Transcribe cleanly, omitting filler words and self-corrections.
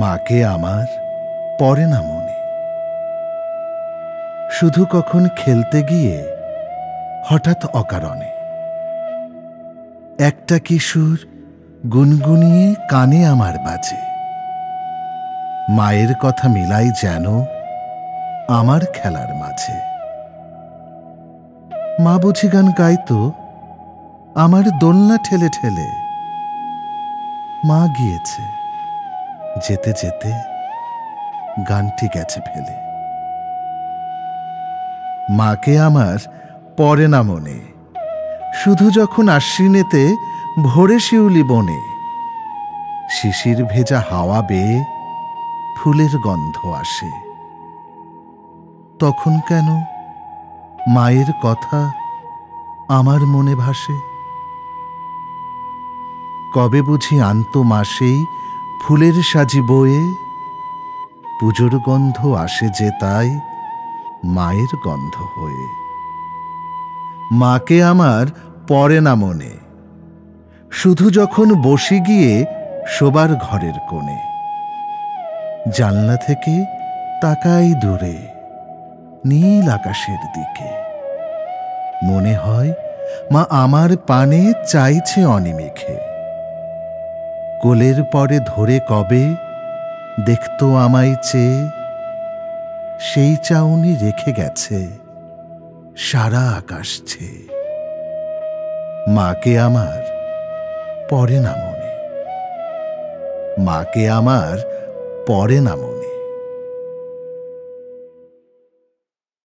মাকে আমার পড়ে না মনে। শুধু কখন খেলতে গিয়ে হঠাৎ অকারণে একটা কিশোর গুনগুনিয়ে কানে আমার বাজে। মায়ের কথা মিলাই যেন আমার খেলার মাঝে। মা বুঝি গান গাইতো আমার দোলনা ঠেলে ঠেলে। মা গিয়েছে, যেতে যেতে গানটি গেছে ফেলে। মাকে আমার পড়ে না মনে, শুধু যখন আশ্বিনেতে ভোরে শিউলি বনে শিশির ভেজা হাওয়া বেয়ে ফুলের গন্ধ আসে। তখন কেন মায়ের কথা আমার মনে ভাসে। কবে বুঝি আনতো মাসেই ফুলের সাজি বয়ে, পুজোর গন্ধ আসে যে তাই মায়ের গন্ধ হয়ে। মাকে আমার পড়ে না মনে, শুধু যখন বসে গিয়ে শোবার ঘরের কোণে জানলা থেকে তাকাই দূরে নীল আকাশের দিকে। মনে হয় মা আমার পানে চাইছে অনিমেষে। কোলের পরে ধরে কবে দেখতো আমায় চেয়ে, সেই চাউনি রেখে গেছে সারা আকাশ ছেয়ে। মাকে আমার পড়ে না মনে, মাকে আমার পড়ে না মনে।